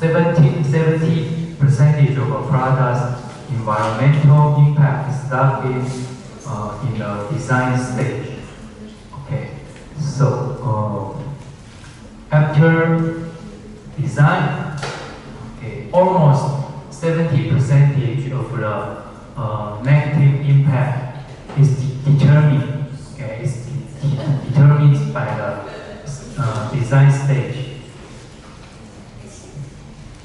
70% of a product's environmental impact is locked in the design stage. Okay, so after design, okay, almost 70% of the negative impact is determined. Okay, is determined by the design stage.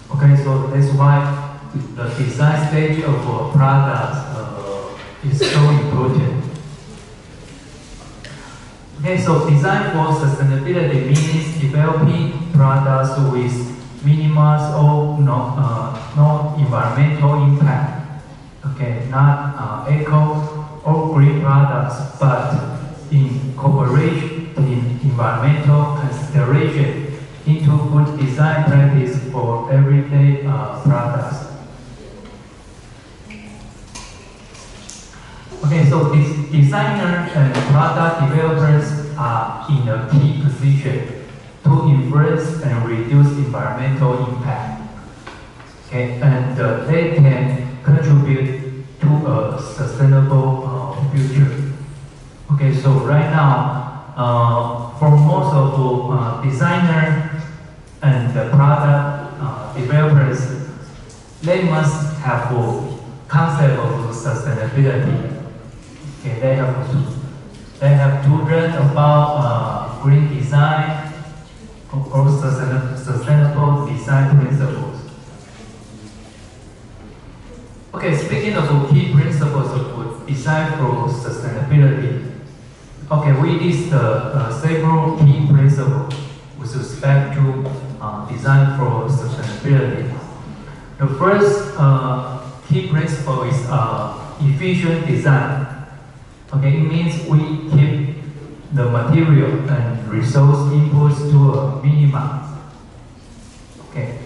Okay, so that's why the design stage of a product is so important. Okay, so design for sustainability means developing products with minimal or no environmental impact. Okay, not eco or green products, but incorporating environmental consideration into good design practice for everyday products. Okay, so designers and product developers are in a key position to influence and reduce environmental impact. Okay, and they can contribute to a sustainable future. Okay, so right now, for most of designers and the product developers, they must have a concept of sustainability. Okay, they have to learn about green design or sustainable design principles. Okay, speaking of key principles of design for sustainability, okay, we list several key principles with respect to design for sustainability. The first key principle is efficient design. Okay, it means we keep the material and resource inputs to a minimum. Okay.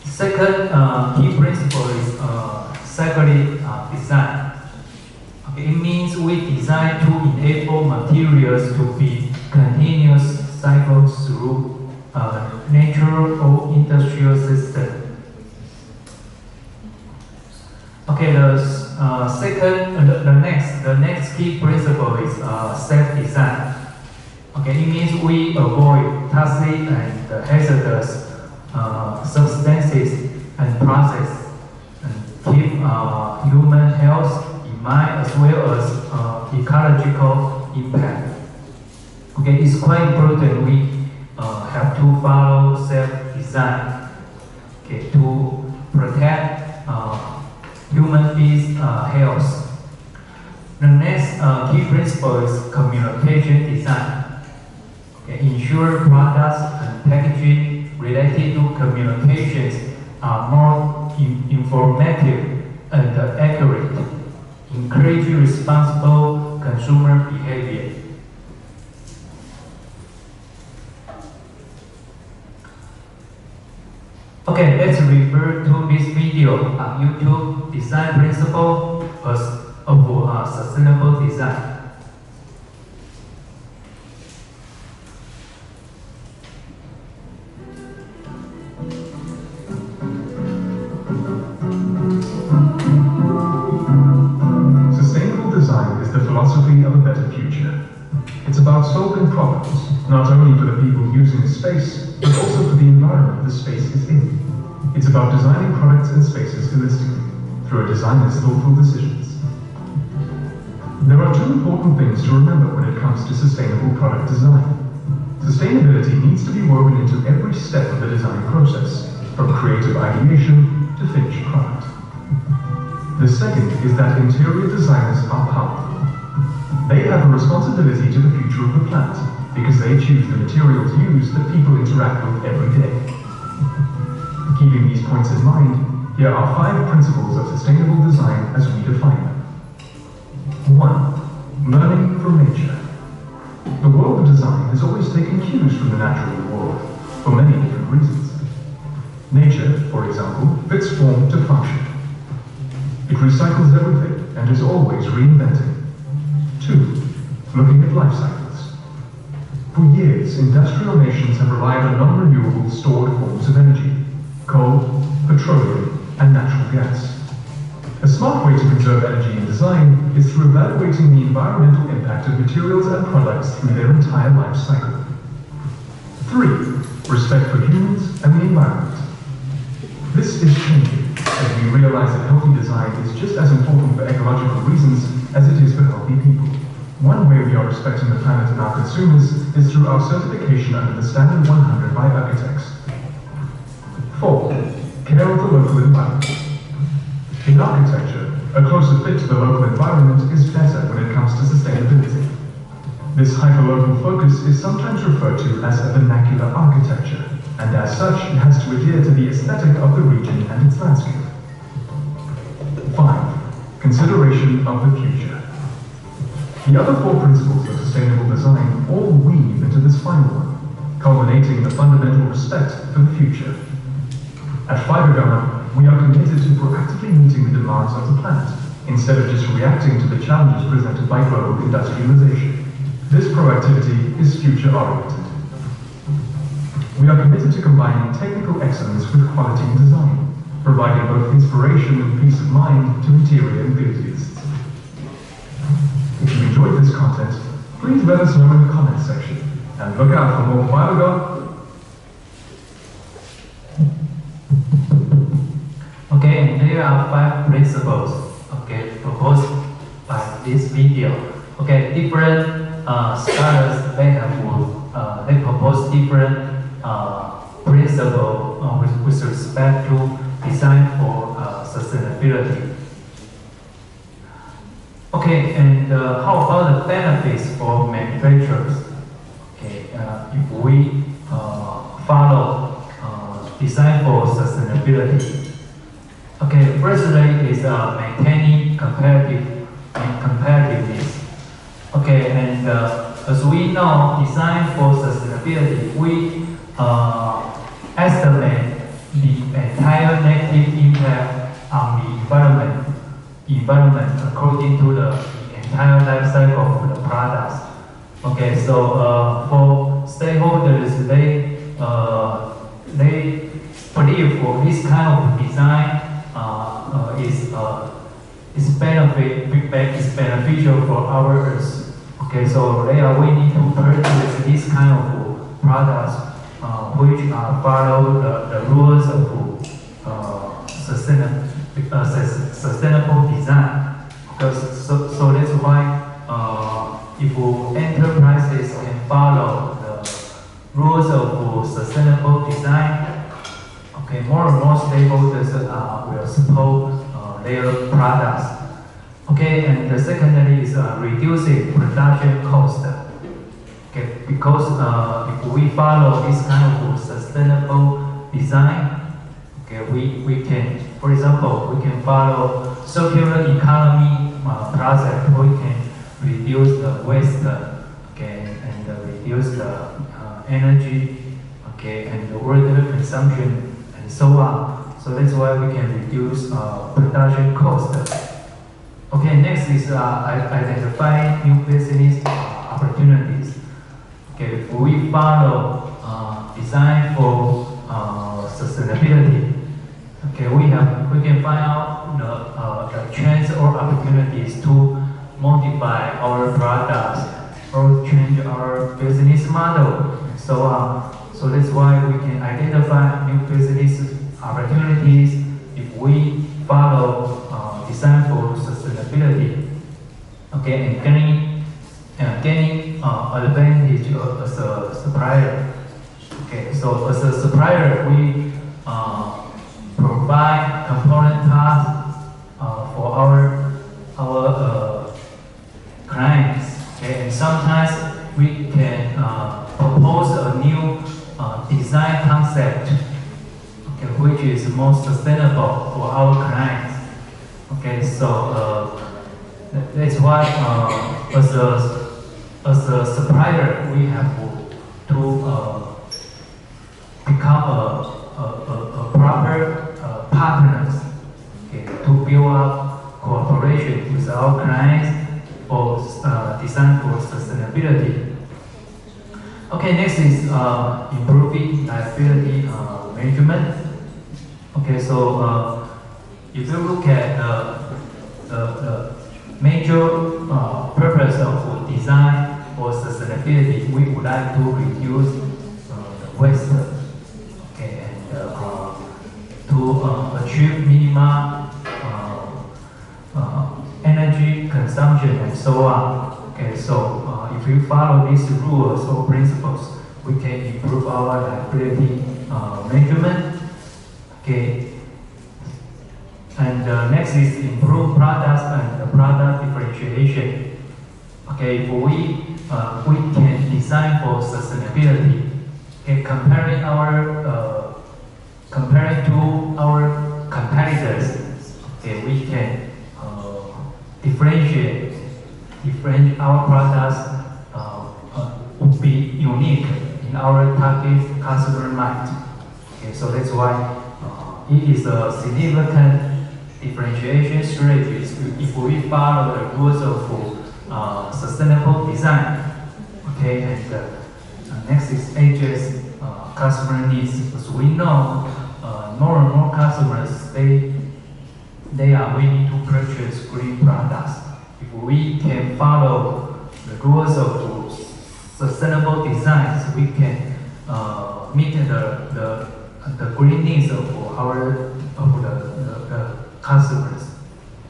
Second key principle is cyclic design. Okay, it means we design to enable materials to be continuous cycles through natural or industrial system. Okay, the next key principle is safe design. Okay, it means we avoid toxic and hazardous substances and process, and keep human health in mind as well as ecological impact. Okay, it's quite important we have to follow safe design, okay, to protect human beings' health. The next key principle is communication design. Okay, ensure products and packaging related to communications are more informative and accurate, encourage responsible consumer behavior. Okay, let's refer to this video on YouTube, Design Principle of Sustainable Design. Sustainable design is the philosophy of a better future. It's about solving problems, not only for the people using the space, but also for the environment the space is in. It's about designing products and spaces holistically, through a designer's thoughtful decisions. There are two important things to remember when it comes to sustainable product design. Sustainability needs to be woven into every step of the design process, from creative ideation to finished product. The second is that interior designers are powerful. They have a responsibility to the future of the planet, because they choose the materials used that people interact with every day. Keeping these points in mind, here are 5 principles of sustainable design as we define them. 1. Learning from nature. The world of design has always taken cues from the natural world, for many different reasons. Nature, for example, fits form to function. It recycles everything and is always reinventing. 2. Looking at life cycles. For years, industrial nations have relied on non-renewable stored forms of energy. strategy in design is through evaluating the environmental impact of materials and products through their entire life cycle. 3. Respect for humans and the environment. This is changing, as we realize that healthy design is just as important for ecological reasons as it is for healthy people. One way we are respecting the planet and our consumers is through our certification under the Standard 100 by architects. 4. Care of the local environment. In architecture, a closer fit to the local environment is better when it comes to sustainability. This hyperlocal focus is sometimes referred to as a vernacular architecture, and as such, it has to adhere to the aesthetic of the region and its landscape. 5. Consideration of the future. The other 4 principles of sustainable design all weave into this final one, culminating in the fundamental respect for the future. At Fibergum, we are committed to proactively meeting the demands of the planet, instead of just reacting to the challenges presented by global industrialization. This proactivity is future-oriented. We are committed to combining technical excellence with quality in design, providing both inspiration and peace of mind to interior enthusiasts. If you enjoyed this content, please let us know in the comments section, and look out for more Fibergum. Okay, and there are 5 principles, okay, proposed by this video. Okay, different scholars, they propose different principles with respect to design for sustainability. Okay, and how about the benefits for manufacturers? Okay, if we follow design for sustainability. Okay, firstly is maintaining competitiveness. Okay, and as we know, design for sustainability, we estimate the entire negative impact on the environment according to the entire life cycle of the products. Okay, so for stakeholders, they believe for this kind of design is beneficial for our Earth. Okay, so they are willing to purchase this kind of products which follow the rules of sustainable design. Because so that's why if enterprises can follow the rules of sustainable design, okay, more and more stakeholders will support their products. Okay, and the secondary is reducing production cost. Okay, because if we follow this kind of sustainable design, okay, we can, for example, we can follow circular economy process. We can reduce the waste, okay, and reduce the energy, okay, and the water consumption, and so on. So that's why we can reduce production cost. Okay, next is identifying new business opportunities. Okay, if we follow design for sustainability, okay, we can find out the trends or opportunities to modify our products or change our business model, and so on. So that's why we can identify new business opportunities if we follow design for sustainability. Okay, and gaining advantage as a supplier. Okay, so as a supplier, we provide component parts for our clients. Okay, and sometimes we can propose a new design concept, okay, which is more sustainable for our clients. Okay, so that's why as a supplier, we have to become a proper partners, okay, to build up cooperation with our clients for design for sustainability. Okay, next is improving liability management. Okay, so if you look at the major purpose of design for sustainability, we would like to reduce the waste, okay, and to achieve minimum energy consumption and so on. Okay, so if we follow these rules or principles, we can improve our liability measurement. Okay, and next is improve products and product differentiation. Okay, if we can design for sustainability. Okay, comparing to our competitors, okay, we can differentiate our products would be unique in our target customer mind. Okay, so that's why it is a significant differentiation strategy if we follow the rules of sustainable design. Okay, and next is address customer needs. As we know, more and more customers they are willing to purchase green products. If we can follow the rules of sustainable designs, we can meet the green needs of the customers.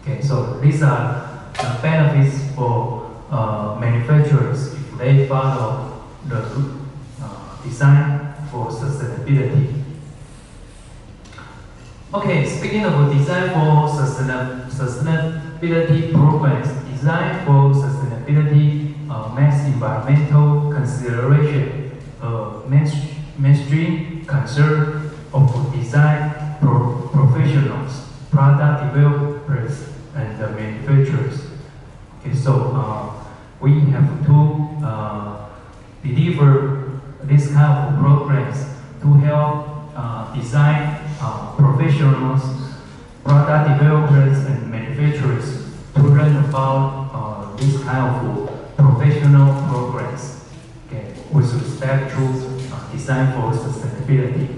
Okay, so these are the benefits for manufacturers if they follow the design for sustainability. Okay, speaking of design for sustainability programs, design for sustainability makes environmental consideration mainstream concern of design professionals, product developers, and manufacturers. Okay, so we have to deliver this kind of programs to help design professionals, product developers, and manufacturers to learn about this kind of professional programs, okay, with respect to design for sustainability.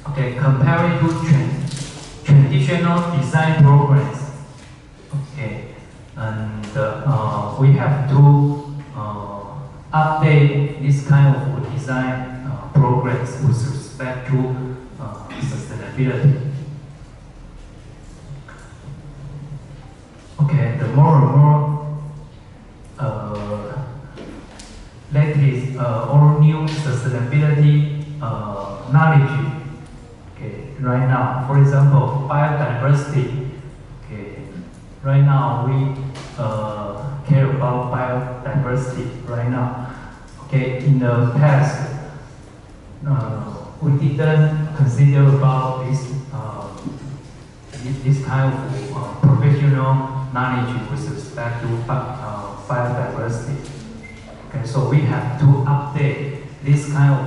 Okay, comparing to traditional design programs, okay, and we have to update this kind of design programs with respect to sustainability. Okay, the more and more latest or new sustainability knowledge. Okay, right now, for example, biodiversity. Okay, right now we care about biodiversity. Right now, okay, in the past, we didn't consider about this kind of professional knowledge with respect to biodiversity. Okay, so we have to update this kind of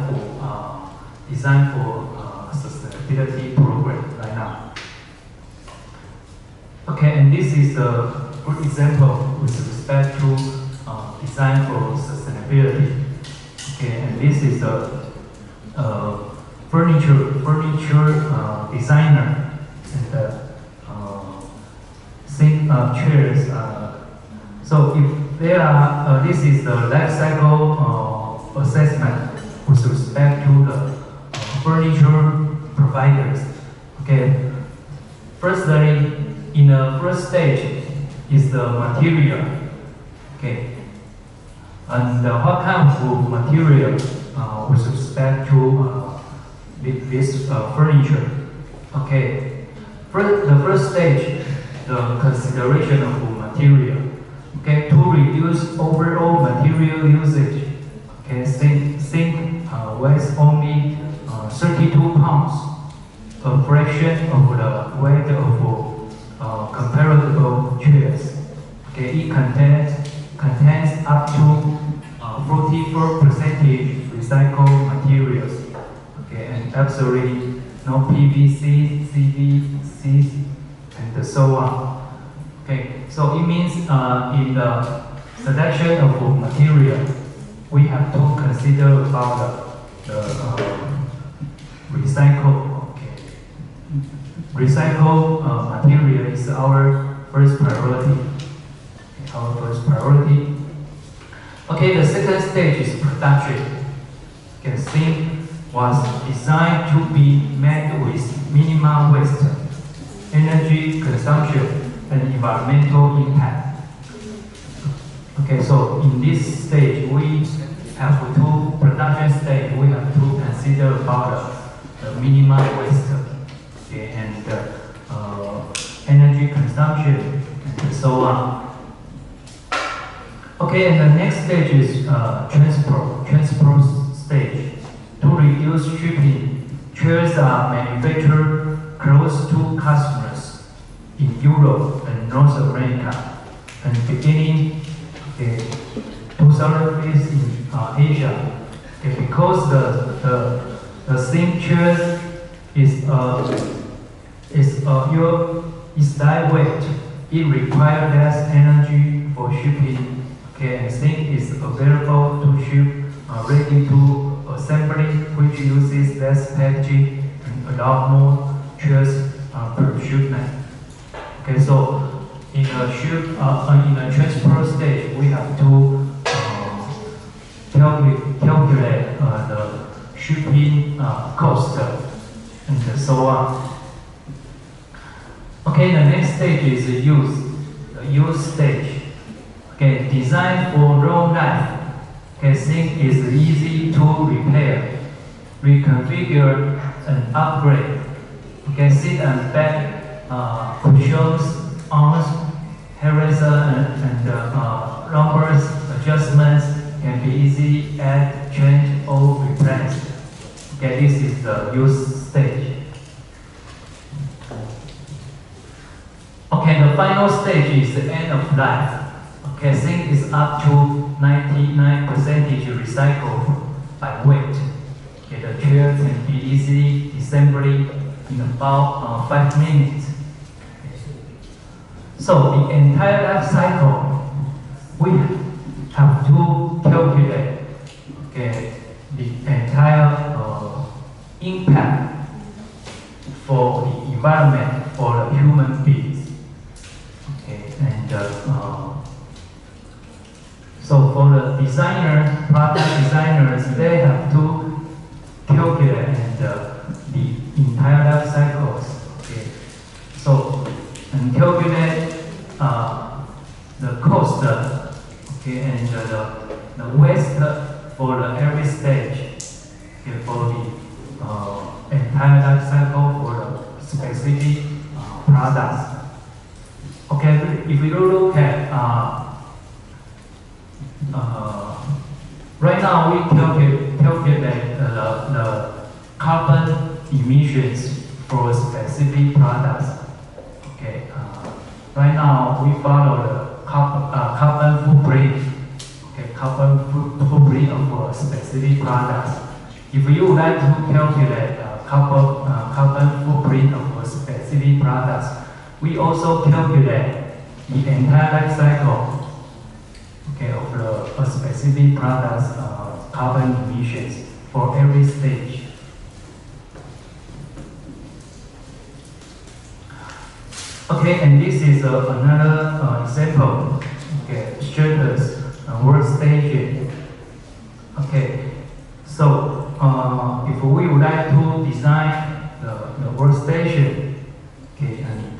design for sustainability program right now. Okay, and this is a good example with respect to design for sustainability. Okay, and this is a furniture designer and chairs. So if there are, this is the life cycle assessment with respect to the furniture providers. Okay, firstly, in the first stage is the material. Okay, and what kind of material with respect to this furniture? Okay, the first stage, the consideration of material. Okay, to reduce overall material usage. Okay, think weighs only 32 pounds, a fraction of the weight of comparable chairs. Okay, it contains up to 44% recycled materials. Okay, and absolutely no PVC, CVC, and so on. Okay, so it means in the selection of material, we have to consider about the recycled. Okay, recycled material is our first priority. Okay, our first priority. Okay, the second stage is production. Okay, thing was designed to be made with minimal waste, energy consumption, and environmental impact. Okay, so in this stage, we have to production stage. We have to consider about the minimal waste, okay, and energy consumption, and so on. Okay, and the next stage is transport stage. To reduce shipping, chairs are manufactured close to customers in Europe and North America, and beginning to surface in Asia. Okay, because the same chair is lightweight, it requires less energy for shipping. Okay, and zinc is available to ship ready to assembly, which uses less packaging and allow more chairs per shipment. Okay, so in a transport stage, we have to calculate the shipping cost and so on. Okay, the next stage is the use stage. Okay, designed for long life. Okay, zinc is easy to repair, reconfigure, and upgrade. Okay, seat and back cushions, arms, hairdresser, and lumbar adjustments can be easily added, changed, or replaced. Okay, this is the use stage. Okay, the final stage is the end of life. Okay, zinc is up to 99% recycled by weight. Okay, the chair can be easily assembled in about 5 minutes. So the entire life cycle, we have to calculate the entire impact for the environment, for the human beings. Okay, and so for the designers, product designers, they have to calculate the entire life cycles. Okay, so and calculate the cost, okay, and the waste for the every stage, okay, for the entire life cycle for the specific products. Okay, if we look at right now we calculate the carbon emissions for specific products. Okay, right now we follow the carbon footprint. Okay, carbon footprint of specific products. If you would like to calculate carbon footprint of specific products, we also calculate the entire life cycle, okay, of the specific products carbon emissions for every stage. Okay, and this is another example. Okay, shutters, workstation. Okay, so if we would like to design the workstation, okay, and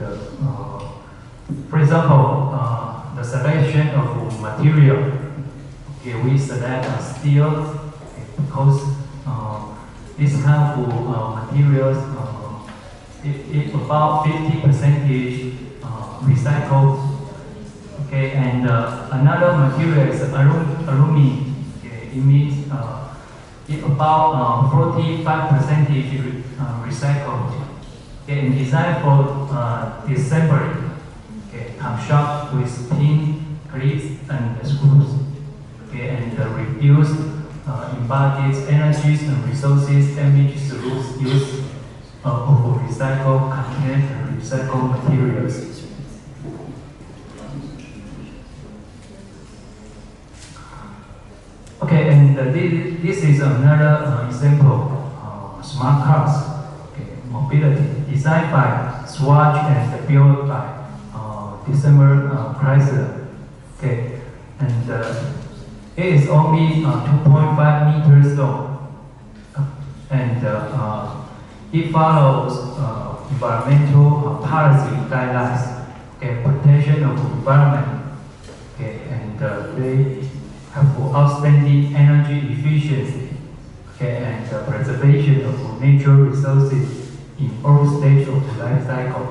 for example, the selection of material. Okay, we select steel, okay, because this kind of materials it about 50% recycled. Okay, and another material is aluminum. Okay, it means it about 45% recycled. Okay, and designed for assembly. Okay, construct with pin, clips, and screws. Okay, and reduce embodied energies and resources damage through use of recycled content and recycled materials. Okay, and this is another example, smart cars, okay, mobility, designed by Swatch and built by December crisis. Okay, and it is only 2.5 meters long, and it follows environmental policy guidelines. Okay, protection of environment. Okay, and they have outstanding energy efficiency. Okay, and preservation of natural resources in all stages of the life cycle.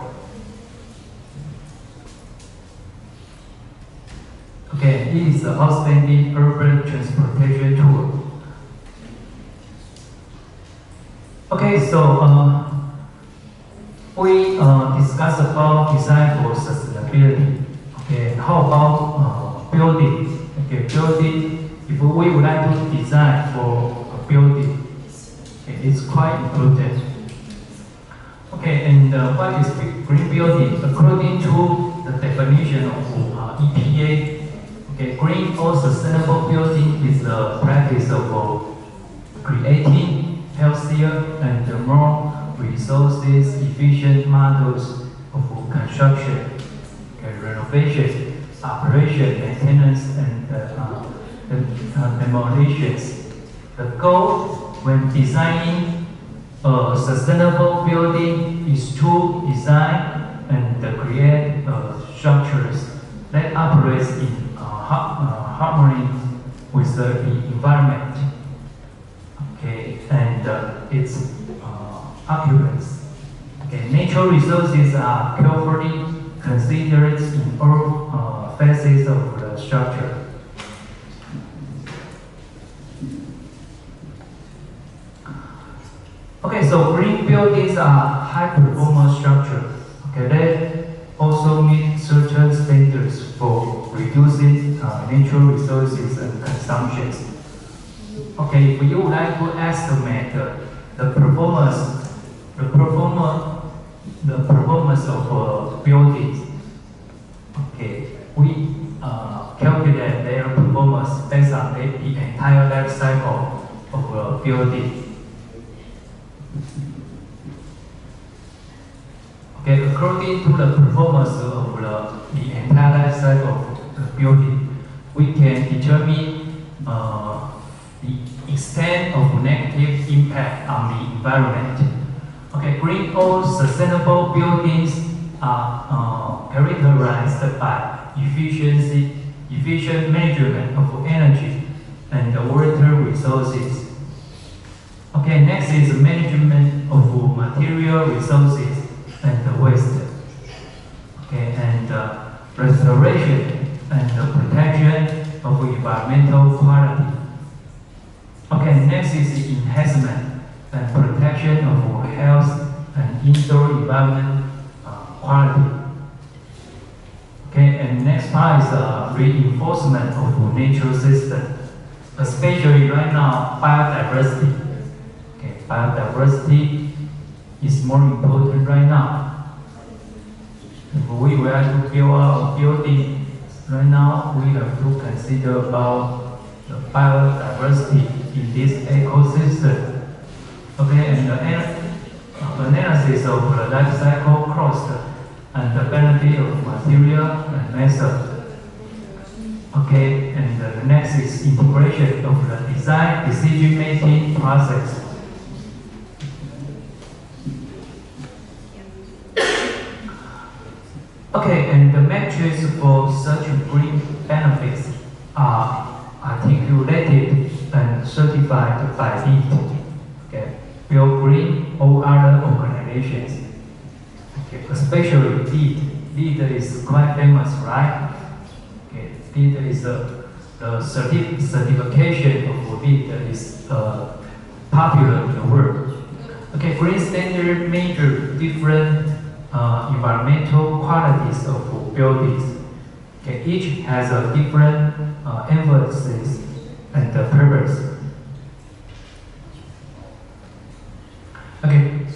Okay, it is an outstanding urban transportation tool. Okay, so we discussed about design for sustainability. Okay, how about building? Okay, building. If we would like to design for a building, okay, it's quite important. Okay, and what is green building? According to the definition of EPA, okay, green or sustainable building is the practice of creating healthier and more resources efficient models of construction, okay, renovation, operation, maintenance, and demolitions. The goal when designing a sustainable building is to design and create structures that operate in harmony with the environment. Okay, and its occupants. Okay, natural resources are carefully considered in all phases of the structure. Okay, so green buildings are high-performance structures. Okay, they also meet certain standards for reducing natural resources and consumptions. Okay, if you would like to estimate the performance of buildings, okay, we calculate their performance based on the entire life cycle of a building. Okay, according to the performance of the entire life cycle of the building, we can determine the extent of negative impact on the environment. Okay, green or sustainable buildings are characterized by efficient management of energy and water resources. Okay, next is management of material resources and waste. Okay, and restoration and protection of environmental quality. Okay, next is enhancement and protection of health and indoor environment quality. Okay, and next part is reinforcement of natural system, especially right now biodiversity. Okay, biodiversity is more important right now. If we were to build a building right now, we have to consider about the biodiversity in this ecosystem. Okay, and the analysis of the life cycle cost and the benefit of material and method. Okay, and the next is integration of the design decision-making process. Okay, and the metrics for such green benefits are articulated and certified by LEED. Okay, Bill Green or other organizations. Okay, especially LEED. LEED is quite famous, right? Okay, LEED is the certification of LEED is popular in the world. Okay, green standard measure different environmental qualities of buildings. Okay, each has a different emphasis and purpose. Okay,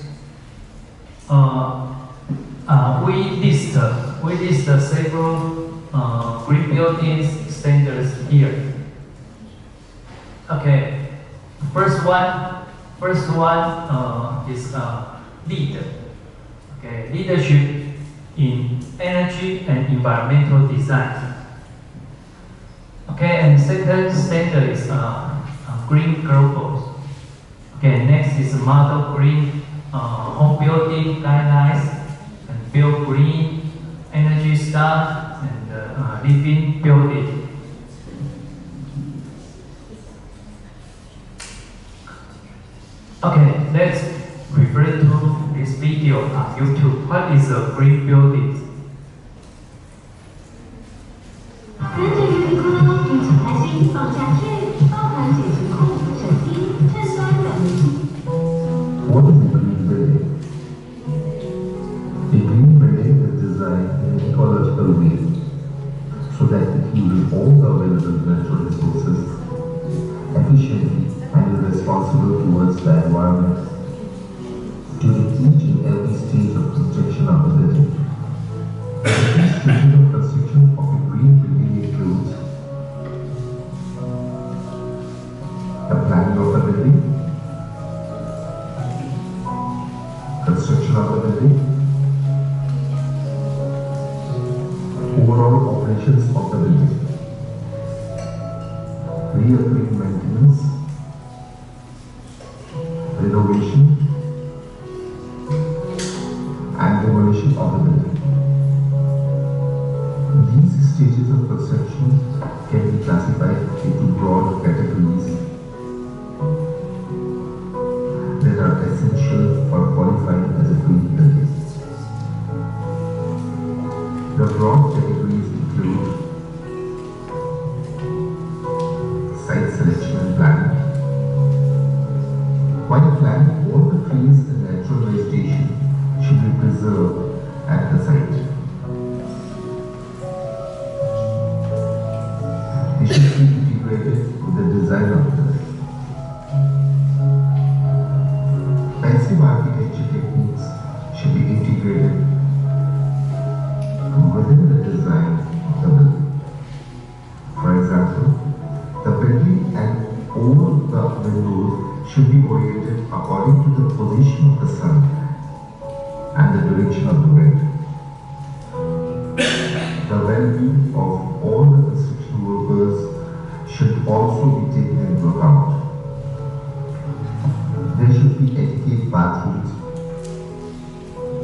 we list several green buildings standards here. Okay, first one is LEED. Okay, leadership in energy and environmental design. Okay, and second standard is green global. Okay, next is model green home building guidelines and build green energy style and living building. Okay, let's refer to this video on YouTube. What is a green building? 跟着 Uniqlo 一起开心放假去，包含解决裤、衬衣、衬衫等。What is a green building? A green building is designed in an ecological way so that it uses all the available natural resources efficiently and is responsible towards the environment. During each and every stage of construction of the building, the key stages of construction of a green building includes the planning of the building, construction of the building, overall operations of the building, recurring maintenance, renovation, and demolition of the building. These stages of construction can be classified into broad categories that are essential for qualifying as a green building. The broad categories include site selection and planning. While planning, all the trees and natural vegetation should be preserved at the site. They should be integrated with the design of the building. Passive architecture techniques should be integrated within the design of the building. For example, the building and all the windows should be oriented according to the position of the sun and the direction of the wind. The well-being of all the construction workers should also be taken into account. There should be adequate bathrooms,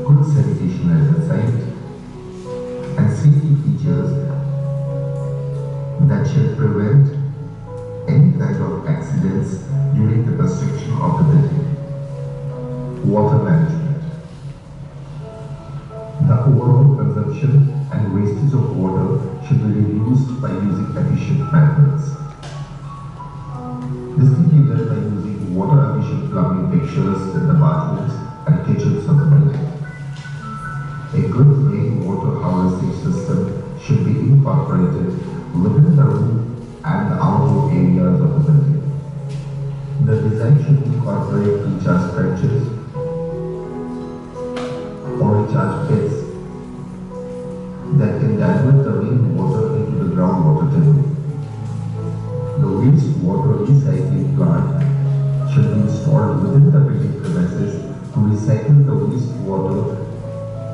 good sanitation at the site, and safety features that should prevent any kind of accidents during the construction of the building. Water management. The overall consumption and wastage of water should be reduced by using efficient methods. This can be done by using water-efficient plumbing fixtures in the bathrooms and kitchens of the building. A good rainwater harvesting system should be incorporated within the room and the outdoor areas of the building. The design should incorporate recharge trenches or recharge pits that can divert the rainwater into the groundwater table. The wastewater recycling plant should be installed within the building premises to recycle the wastewater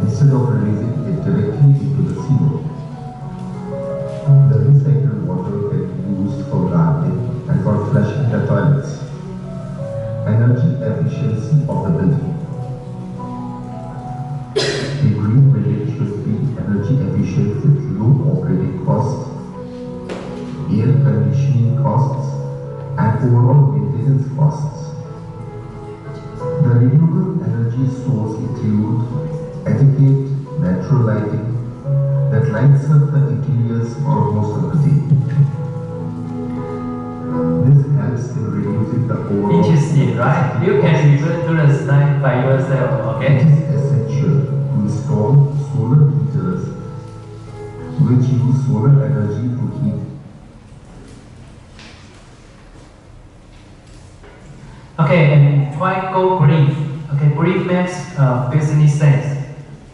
instead of releasing it directly into the sewer. The recycled water can be used for gardening and for flushing the toilets. Energy efficiency of the building. A green building should be energy efficient with low operating costs, air conditioning costs, and overall maintenance costs. The renewable energy source include adequate natural lighting that lights up the interiors for most of the day. This helps in reducing the overall. Interesting, right? You can refer to the slide by yourself, It okay? is essential to install solar heaters which use solar energy to heat. Okay, and why go green? Okay, green makes business sense.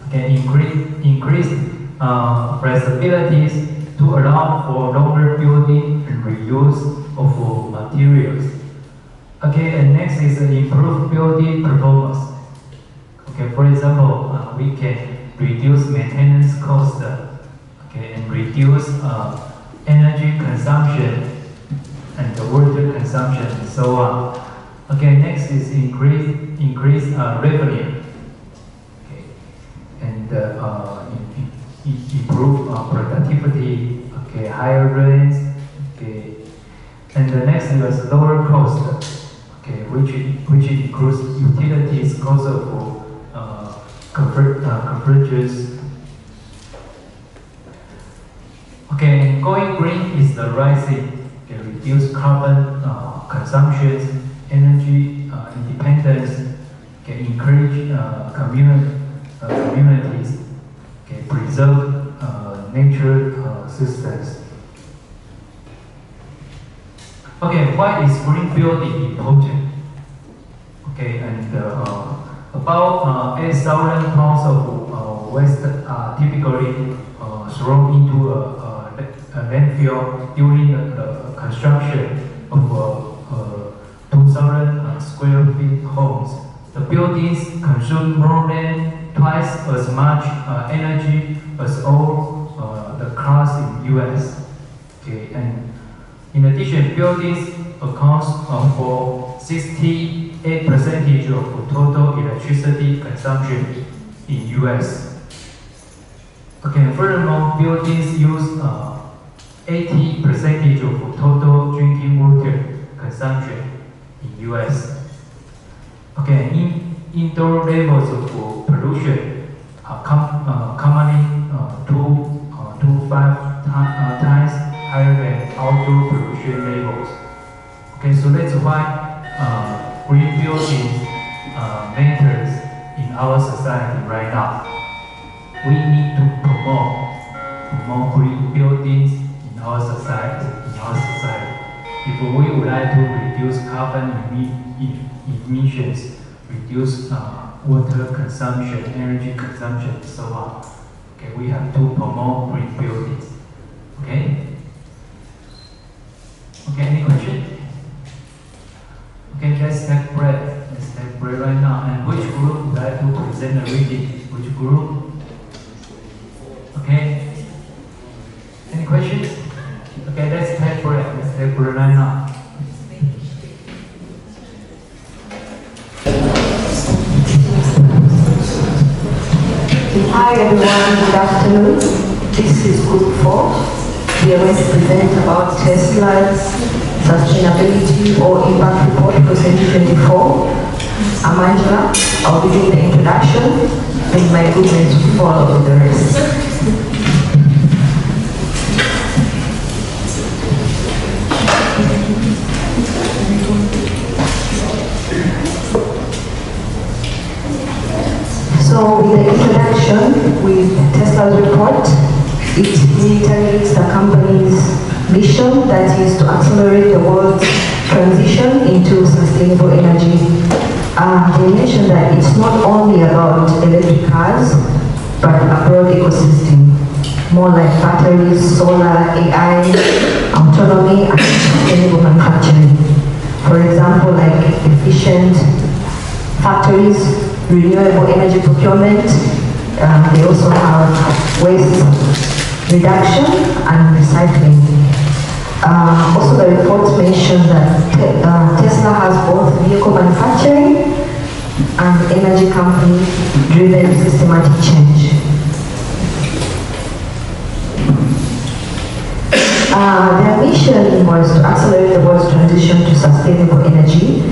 Okay, increase flexibilities to allow for longer building and reuse of materials. Okay, and next is improve building performance. Okay, for example, we can reduce maintenance cost, okay, and reduce energy consumption and the water consumption and so on. Okay, next is increase revenue, okay, and improve productivity, okay, higher rents, okay, and the next is lower cost, okay, which includes utilities, cost of compressors. Okay, and going green is the rising, okay, reduce carbon consumption, energy independence, okay, encourage communities, okay, preserve nature systems. Okay, why is green building important? Okay, and about 8,000 pounds of waste typically thrown into a landfill during the construction of 2,000 square feet homes. The buildings consume more than twice as much energy as all the cars in US. Okay, and in addition, buildings account for 68% of total electricity consumption in US. Okay, furthermore, buildings use 80% of total drinking water consumption in US. Okay, indoor levels of pollution are commonly 2-5 times higher than outdoor pollution levels. Okay, so that's why green buildings matters in our society right now. We need to promote green buildings in our society. If we would like to reduce carbon emissions, reduce water consumption, energy consumption, and so on. Okay, we have to promote green buildings. Okay. Okay, any question? Okay, let's take break. Let's take break right now. And which group would like to present a reading? Which group? Okay. Any questions? Okay, let's take break. Let's take break right now. Hi everyone, good afternoon. This is Group 4. We are going to present about Tesla's sustainability or impact report for 2024. I'm Angela. I'll be doing the introduction and my group mates will follow with the rest. So with the introduction, with Tesla's report, it reiterates the company's mission that is to accelerate the world's transition into sustainable energy. They mentioned that it's not only about electric cars, but a broad ecosystem, more like batteries, solar, AI, autonomy, and sustainable manufacturing. For example, like efficient factories, renewable energy procurement. They also have waste reduction and recycling. Also, the report mentioned that Tesla has both vehicle manufacturing and energy company-driven systematic change. Their mission was to accelerate the world's transition to sustainable energy.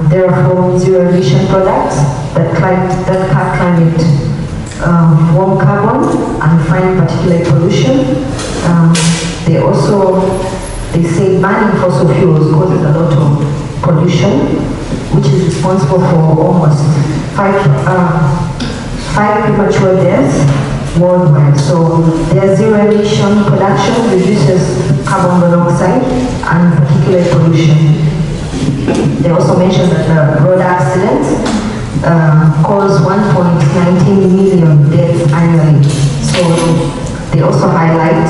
Therefore, zero-emission products that cut climate, warm carbon, and fine particulate pollution. They say banning fossil fuels causes a lot of pollution, which is responsible for almost five premature deaths worldwide. So their zero-emission production reduces carbon monoxide and particulate pollution. They also mentioned that the road accidents cause 1.19 million deaths annually. So they also highlight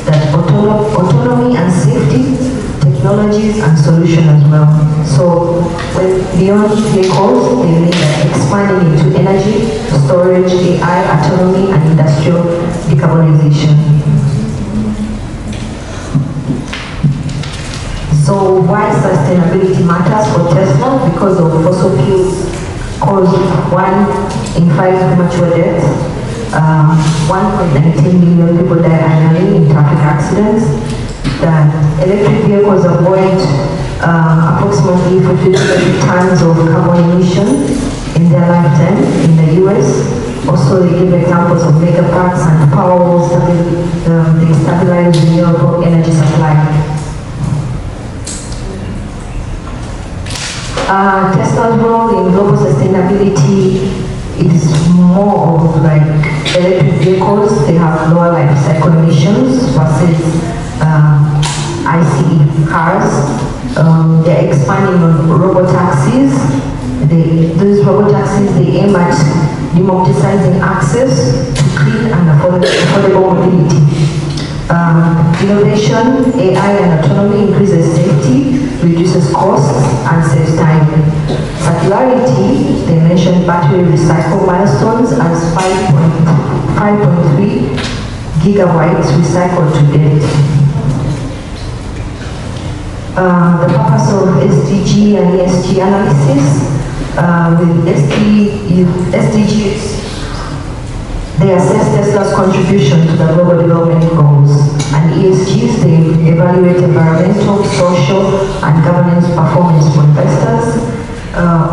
that autonomy and safety, technologies and solution as well. So beyond vehicles, they mean that expanding into energy, storage, AI, decarbonization. So why sustainability matters for Tesla? Because of fossil fuels cause 1 in 5 premature deaths, 1.19 million people die annually in traffic accidents. That electric vehicles avoid approximately 50 tons of carbon emission in their lifetime in the US. Also, they give examples of mega parks and power walls that they stabilize renewable energy supply. Tesla's role in global sustainability is more of like electric vehicles. They have lower life cycle emissions versus ICE cars. They're expanding on robo-taxis. Those robo-taxis, they aim at democratizing access to clean and affordable mobility. Innovation, AI and autonomy increases safety, reduces costs, and saves time. Circularity, they mentioned battery recycle milestones as 5.3 gigawatts recycled to date. The purpose of SDG and ESG analysis, with SDGs, they assess Tesla's contribution to the global development goals, and ESGs, they evaluate environmental, social, and governance performance for investors.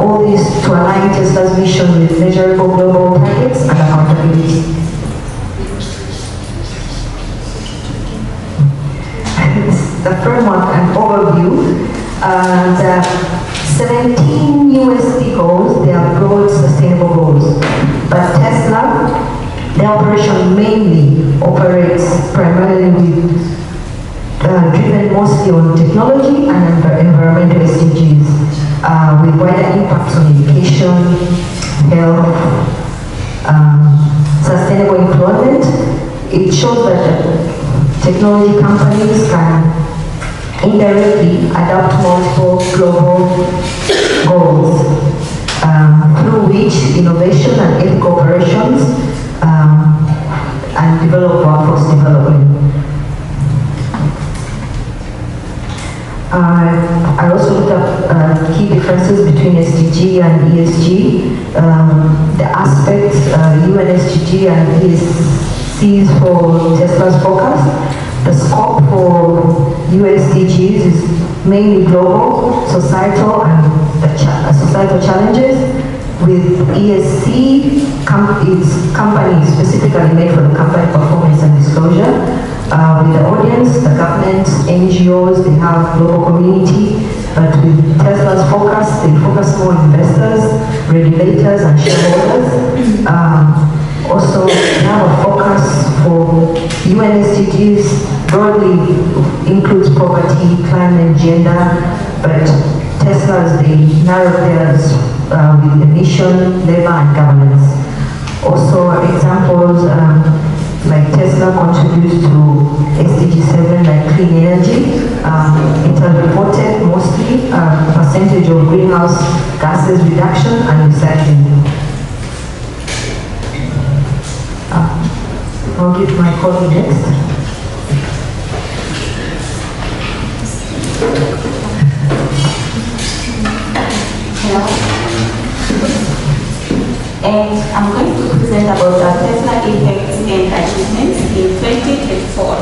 All this to align Tesla's mission with measurable global targets and accountability. The framework and overview. The 17 US goals, they are broad sustainable goals, but Tesla, the operation mainly operates primarily with driven mostly on technology and environmental SDGs, with wider impacts on education, health, sustainable employment. It shows that technology companies can indirectly adopt multiple global goals, through which innovation and ethical operations and develop workforce development. I also looked up key differences between SDG and ESG, the aspects UN SDG and ESCs for Tesla's focus. The scope for USDGs is mainly global, societal, and societal challenges, with ESC it's companies specifically made for the company performance and disclosure. With the audience, the government, NGOs, they have global community, but with Tesla's focus, they focus more on investors, regulators, and shareholders. Also, we have a focus for UN SDGs, broadly includes poverty, climate, gender, but Tesla's, they narrow theirs with emission, labor, and governance. Also, examples like Tesla contributes to SDG 7, like clean energy. It has reported mostly percentage of greenhouse gases reduction and recycling. I'll give my colleague next. Hello. And I'm going to present about the Tesla effects and achievements in 2024.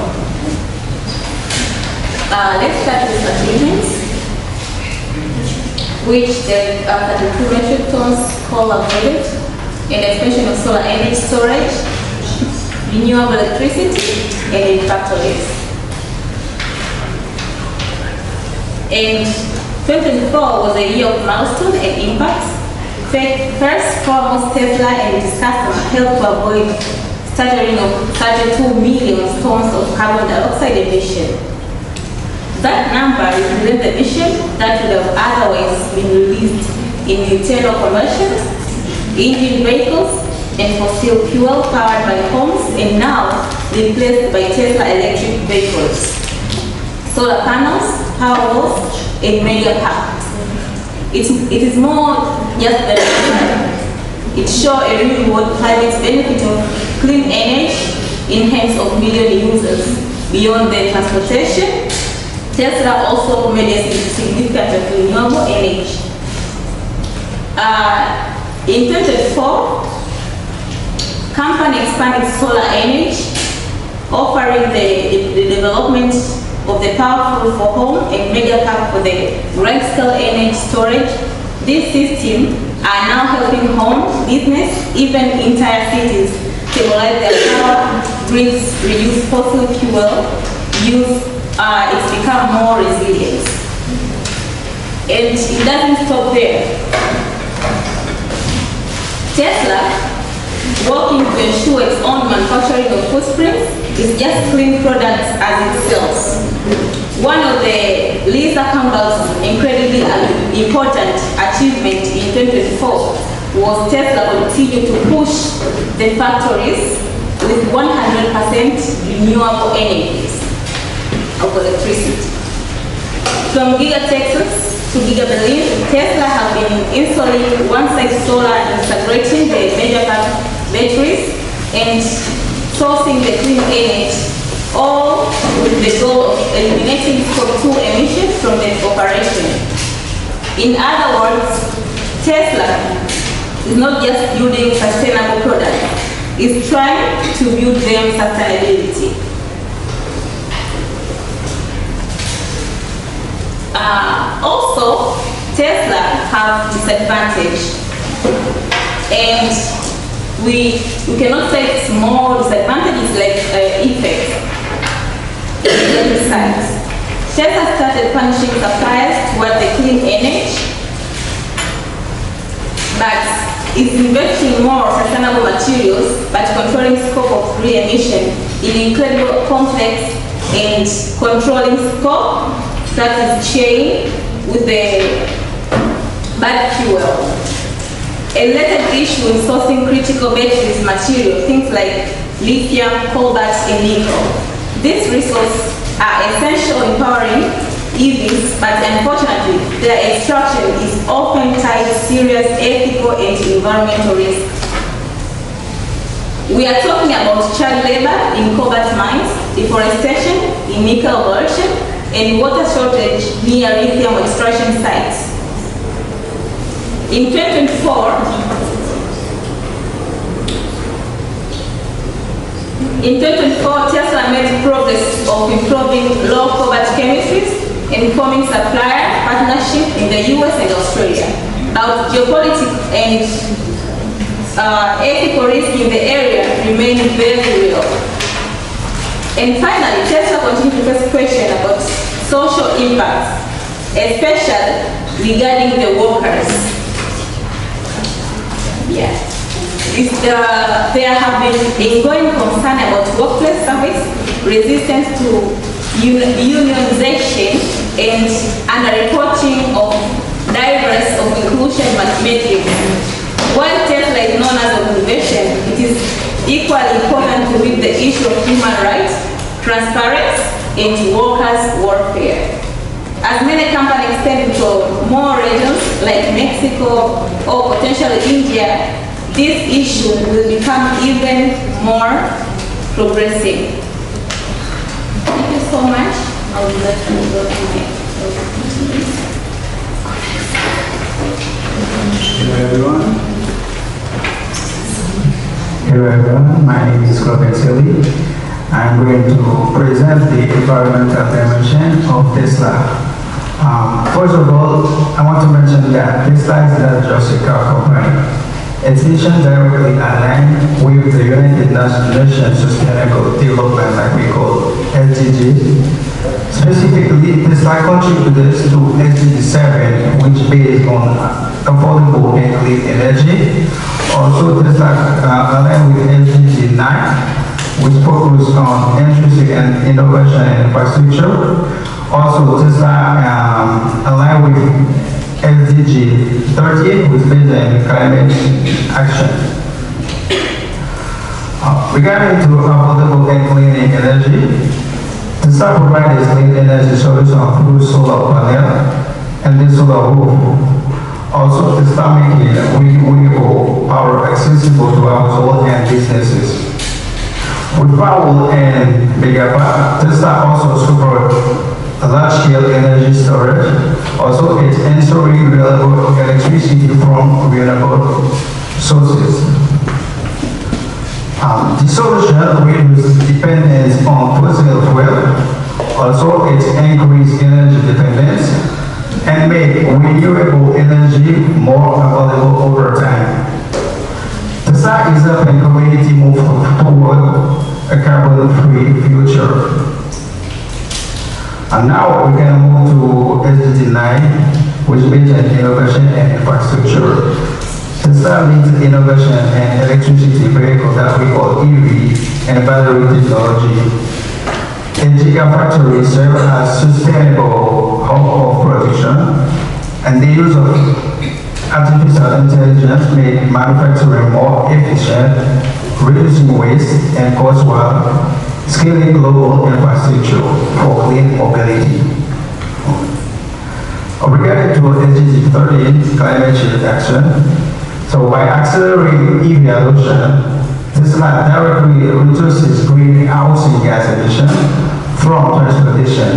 Let's start with achievements, which the 32 metric tons coal avoided, and expansion of solar energy storage, renewable electricity, and in factories. And 2024 was a year of milestone and impacts. First, foremost, Tesla and its customers helped to avoid staggering of 32 million tons of carbon dioxide emission. That number represents the emission that would have otherwise been released in internal combustions, engine vehicles, and fossil fuel powered by homes, and now replaced by Tesla electric vehicles, solar panels, power walls, and mega parks. It is more just than it shows a real world climate benefit of clean energy, in hands of million users. Beyond the transportation, Tesla also made a significant renewable energy. In 2024, company expanded solar energy, offering the development of the powerful for home and mega cap for the large-scale energy storage. These systems are now helping homes, business, even entire cities stabilize their power grids, reduce fossil fuel use. It's become more resilient. And it doesn't stop there. Tesla, working to ensure its own manufacturing of footprints, is just clean products as it sells. One of the Lisa Campbell's incredibly important achievement in 2024 was Tesla continued to push the factories with 100% renewable energies of electricity. From Giga Texas to Giga Berlin, Tesla have been installing one-side solar, integrating the major batteries, and sourcing the clean energy, all with the goal of eliminating Scope 2 emissions from the operation. In other words, Tesla is not just building sustainable products, it's trying to build them sustainability. Also, Tesla have disadvantage, and we cannot say it's more disadvantages like effects. Tesla started punishing suppliers toward the clean energy, but is investing more sustainable materials, but controlling scope of free emission in incredible complex and controlling scope that is chain with the bad fuel. A related issue in sourcing critical batteries material, things like lithium, cobalt, and nickel. These resources are essential in powering EVs, but unfortunately, their extraction is often tied to serious ethical and environmental risks. We are talking about child labor in cobalt mines, deforestation in nickel abolition, and water shortage near lithium extraction sites. In 2024, Tesla made progress of improving low cobalt chemistries and forming supplier partnership in the US and Australia. But geopolitics and ethical risk in the area remain very real. And finally, Tesla continues to face questions about social impacts, especially regarding the workers. There have been ongoing concern about workplace service, resistance to unionization, and underreporting of diverse of inclusion metrics. While Tesla is known as an innovation, it is equally important to meet the issue of human rights, transparency, and workers' welfare. As many companies extend to more regions like Mexico or potentially India, this issue will become even more progressive. Thank you so much. I would like to go to Hello everyone, my name is Clovis Silly. I'm going to present the environmental dimension of Tesla. First of all, I want to mention that Tesla is not just a car company. Its mission directly aligned with the United Nations Sustainable Development, like we call SDG. Specifically, Tesla contributes to SDG 7, which is based on affordable and clean energy. Also, Tesla aligned with SDG 9, which focuses on intrinsic and innovation and infrastructure. Also, Tesla aligned with SDG 13, which is based on climate action. Regarding to affordable and clean energy, Tesla provides clean energy solution through solar panel and the solar roof. Also, Tesla making renewable power accessible to households and businesses. With Powell and Megapart, Tesla also support large-scale energy storage. Also, it's ensuring reliable electricity from renewable sources. The solution reduces dependence on fossil fuel. Also, it increases energy dependence and make renewable energy more available over time. Tesla is helping humanity move toward a carbon-free future. And now we can move to SDG 9, which means innovation and infrastructure. Tesla leads innovation and electricity vehicle that we call EV and battery technology. And gigafactories serve as sustainable hub of production, and the use of artificial intelligence make manufacturing more efficient, reducing waste and cost while scaling global infrastructure for clean mobility. Regarding to SDG 13, climate change action, so by accelerating EV adoption, Tesla directly reduces greenhouse gas emissions from transportation.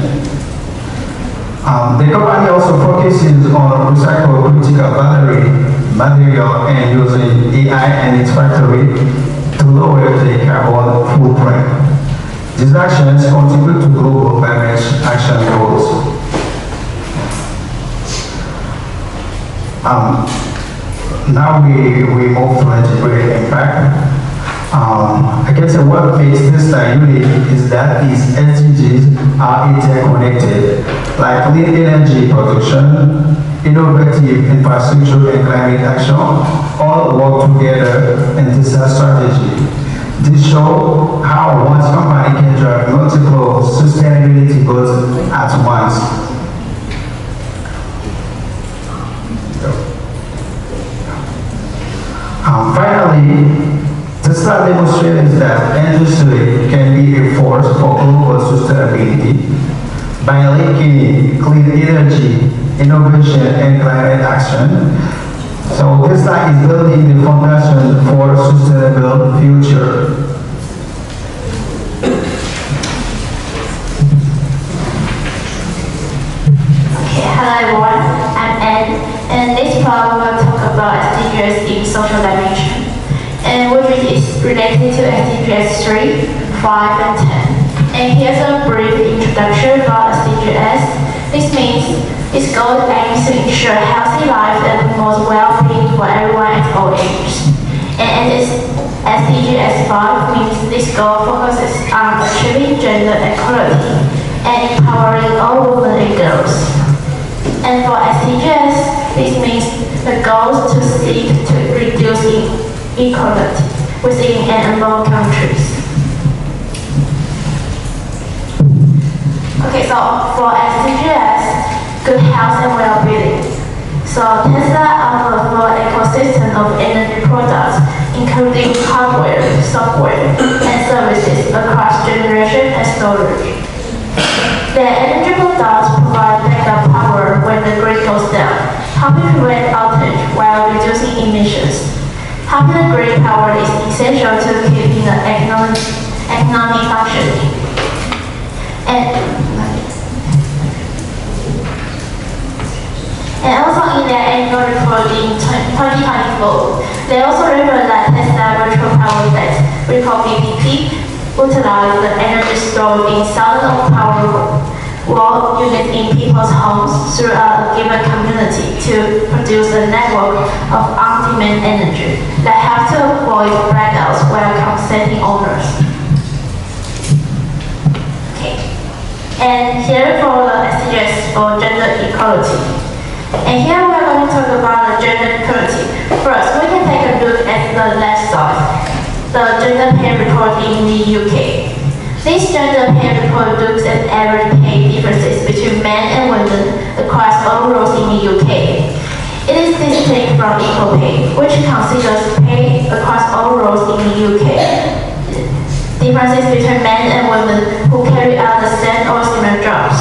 The company also focuses on recycled critical battery material and using AI in its factory to lower the carbon footprint. These actions contribute to global climate action goals. Now we move to integrated impact. I guess what makes Tesla unique is that these SDGs are interconnected, like clean energy production, innovative infrastructure, and climate action all work together in Tesla strategy. This shows how one company can drive multiple sustainability goals at once. Finally, Tesla demonstrates that industry can be a force for global sustainability by linking clean energy, innovation, and climate action. So Tesla is building the foundation for a sustainable future. Hello everyone, I'm Anne, and this part we will talk about SDGs in social dimension, and which is related to SDGs 3, 5, and 10. And here's a brief introduction about SDGs. This means its goal aims to ensure healthy life and promote well-being for everyone at all ages. And SDGs 5 means this goal focuses on achieving gender equality and empowering all women and girls. And for SDGs, this means the goals to seek to reduce inequality within and among countries. Okay, so for SDGs, good health and well-being. So Tesla offers a ecosystem of energy products, including hardware, software, and services across generation and storage. The energy products provide backup power when the grid goes down, helping prevent outage while reducing emissions. Having the grid power is essential to keeping the economy functioning. And also in their annual report in 2024, they also revealed that Tesla Virtual Power Plant, we call VPP, utilize the energy stored in thousands of power wall units in people's homes throughout a given community to produce a network of on-demand energy that have to avoid blackouts while compensating owners. Okay. And here for the SDGs for gender equality. And here we are going to talk about the gender equality. First, we can take a look at the left side, the gender pay report in the UK. This gender pay report looks at average pay differences between men and women across all roles in the UK. It is distinct from equal pay, which considers pay across all roles in the UK. Differences between men and women who carry out the same or similar jobs.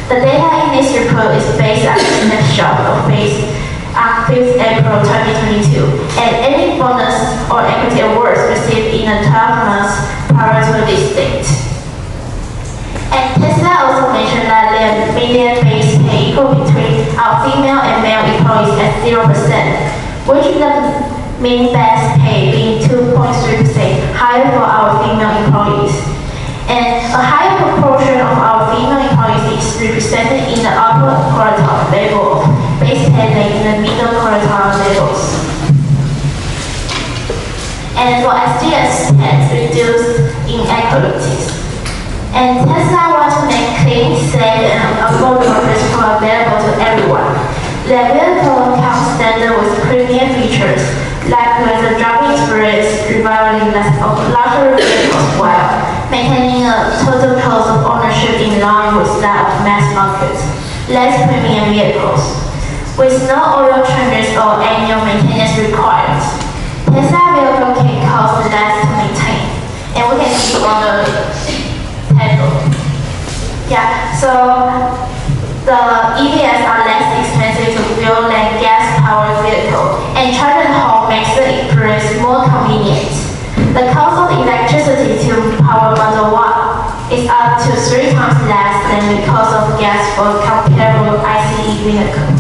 The data in this report is based on a snapshot of pay on 5th April 2022, and any bonus or equity awards received in the 12 months prior to this date. And Tesla also mentioned that their median base pay equal between our female and male employees at 0%, which is the mean base pay being 2.3% higher for our female employees. And a higher proportion of our female employees is represented in the upper quartile level of base pay than in the middle quartile levels. And for SDS, has reduced inequalities. And Tesla wants to make clean, safe, and affordable transport available to everyone. Their vehicle comes standard with premium features, like the driving experience rivaling that of luxury vehicles while maintaining a total cost of ownership in line with that of mass market, less premium vehicles. With no oil changes or annual maintenance required, Tesla vehicle can cost less to maintain. And we can see on the table. Yeah, so the EVs are less expensive to fuel than gas-powered vehicle, and charging home makes the experience more convenient. The cost of electricity to power Model Y is up to 3 times less than the cost of gas for comparable ICE vehicle.